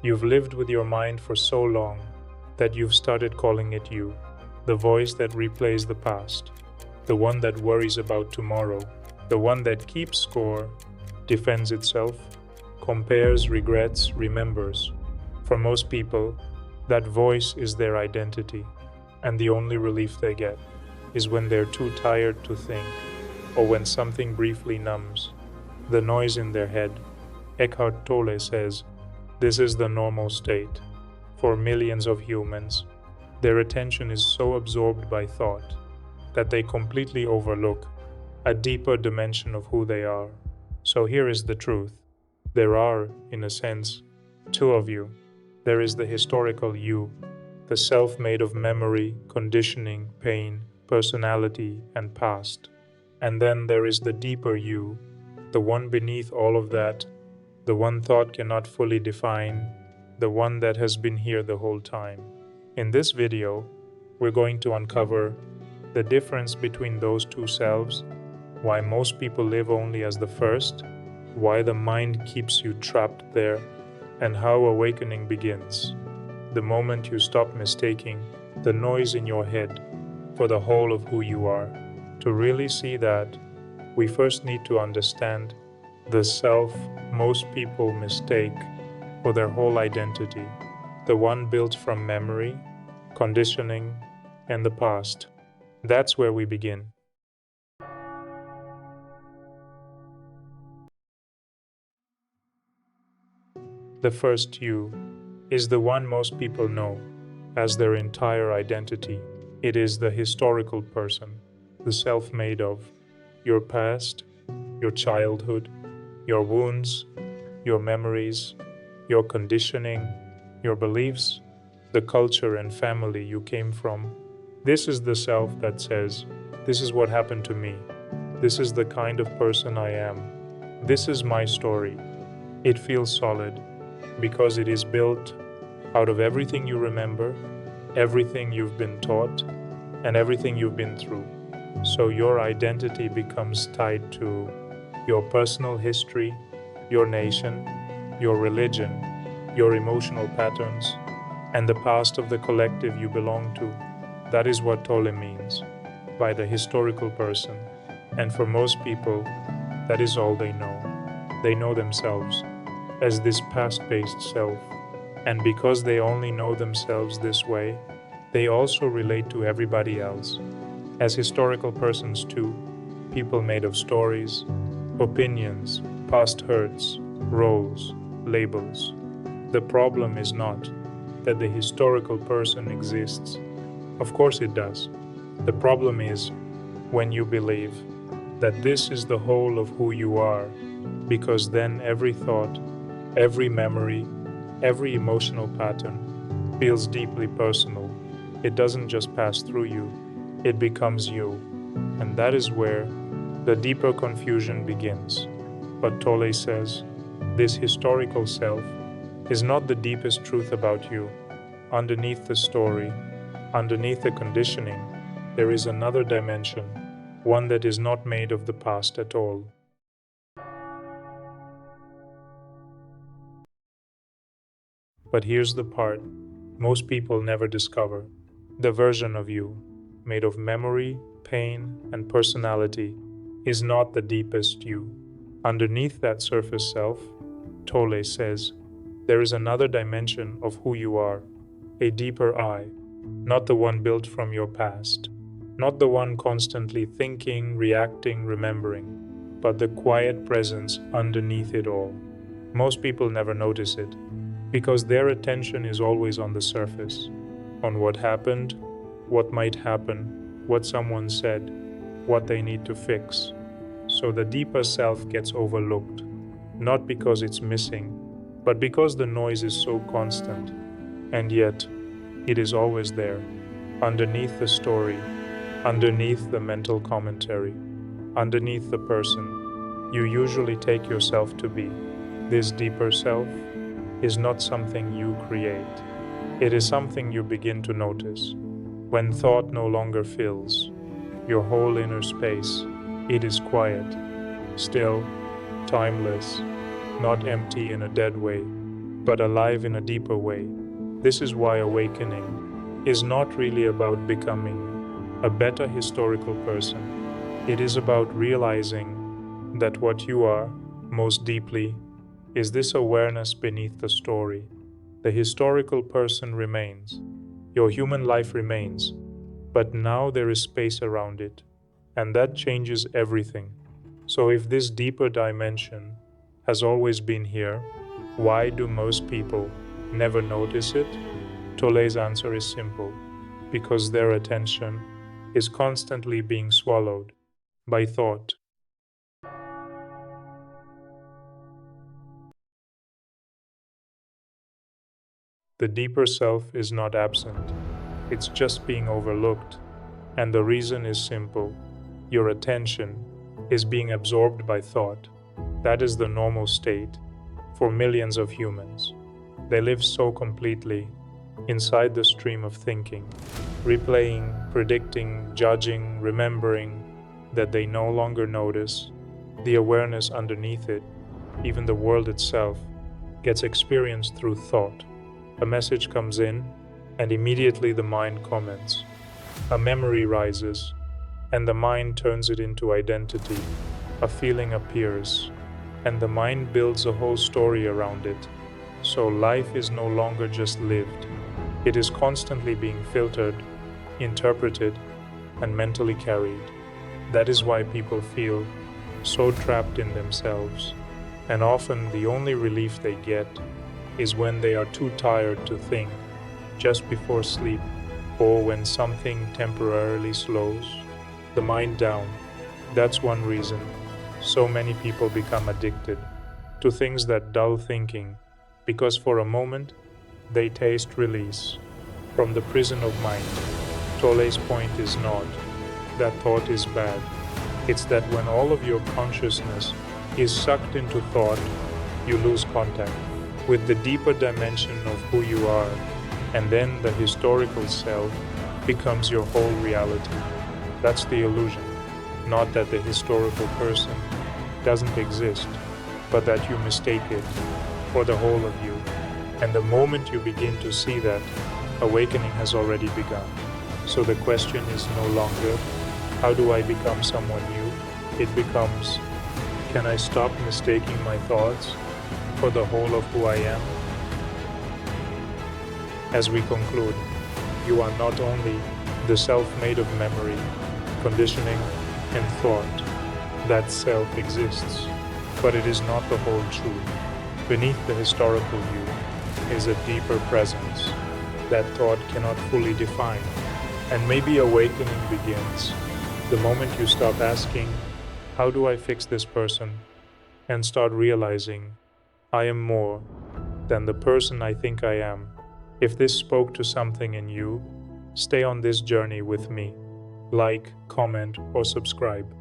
You've lived with your mind for so long that you've started calling it you, the voice that replays the past, the one that worries about tomorrow, the one that keeps score, defends itself, compares, regrets, remembers. For most people, that voice is their identity, and the only relief they get is when they're too tired to think, or when something briefly numbs the noise in their head. Eckhart Tolle says, this is the normal state. For millions of humans, their attention is so absorbed by thought that they completely overlook a deeper dimension of who they are. So here is the truth. There are, in a sense, two of you. There is the historical you, the self made of memory, conditioning, pain, personality, and past. And then there is the deeper you, the one beneath all of that, the one thought cannot fully define, the one that has been here the whole time. In this video, we're going to uncover the difference between those two selves, why most people live only as the first, why the mind keeps you trapped there, and how awakening begins. The moment you stop mistaking the noise in your head for the whole of who you are. To really see that, we first need to understand the self most people mistake for their whole identity, the one built from memory, conditioning, and the past. That's where we begin. The first you is the one most people know as their entire identity. It is the historical person, the self made of your past, your childhood, your wounds, your memories, your conditioning, your beliefs, the culture and family you came from. This is the self that says, this is what happened to me. This is the kind of person I am. This is my story. It feels solid because it is built out of everything you remember, everything you've been taught, and everything you've been through. So your identity becomes tied to your personal history, your nation, your religion, your emotional patterns, and the past of the collective you belong to. That is what Tolle means by the historical person. And for most people, that is all they know. They know themselves as this past-based self. And because they only know themselves this way, they also relate to everybody else as historical persons too, people made of stories, opinions, past hurts, roles, labels. The problem is not that the historical person exists. Of course it does. The problem is when you believe that this is the whole of who you are, because then every thought, every memory, every emotional pattern feels deeply personal. It doesn't just pass through you, it becomes you. And that is where the deeper confusion begins. But Tolle says, this historical self is not the deepest truth about you. Underneath the story, underneath the conditioning, there is another dimension, one that is not made of the past at all. But here's the part most people never discover. The version of you, made of memory, pain, and personality, is not the deepest you. Underneath that surface self, Tolle says, there is another dimension of who you are, a deeper I, not the one built from your past, not the one constantly thinking, reacting, remembering, but the quiet presence underneath it all. Most people never notice it, because their attention is always on the surface, on what happened, what might happen, what someone said, what they need to fix. So the deeper self gets overlooked, not because it's missing, but because the noise is so constant. And yet, it is always there, underneath the story, underneath the mental commentary, underneath the person you usually take yourself to be. This deeper self is not something you create. It is something you begin to notice. When thought no longer fills your whole inner space, it is quiet, still, timeless, not empty in a dead way, but alive in a deeper way. This is why awakening is not really about becoming a better historical person. It is about realizing that what you are most deeply is this awareness beneath the story. The historical person remains, your human life remains, but now there is space around it, and that changes everything. So if this deeper dimension has always been here, why do most people never notice it? Tolle's answer is simple: because their attention is constantly being swallowed by thought. The deeper self is not absent, it's just being overlooked. And the reason is simple: your attention is being absorbed by thought. That is the normal state for millions of humans. They live so completely inside the stream of thinking, replaying, predicting, judging, remembering, that they no longer notice the awareness underneath it. Even the world itself gets experienced through thought. A message comes in, and immediately the mind comments. A memory rises, and the mind turns it into identity. A feeling appears, and the mind builds a whole story around it. So life is no longer just lived. It is constantly being filtered, interpreted, and mentally carried. That is why people feel so trapped in themselves, and often the only relief they get is when they are too tired to think, just before sleep, or when something temporarily slows the mind down. That's one reason so many people become addicted to things that dull thinking, because for a moment they taste release from the prison of mind. Tolle's point is not that thought is bad, it's that when all of your consciousness is sucked into thought, you lose contact with the deeper dimension of who you are, and then the historical self becomes your whole reality. That's the illusion, not that the historical person doesn't exist, but that you mistake it for the whole of you. And the moment you begin to see that, awakening has already begun. So the question is no longer, how do I become someone new? It becomes, can I stop mistaking my thoughts for the whole of who I am? As we conclude, you are not only the self made of memory, conditioning, and thought. That self exists, but it is not the whole truth. Beneath the historical you is a deeper presence that thought cannot fully define. And maybe awakening begins the moment you stop asking, how do I fix this person? And start realizing, I am more than the person I think I am. If this spoke to something in you, stay on this journey with me. Like, comment, or subscribe.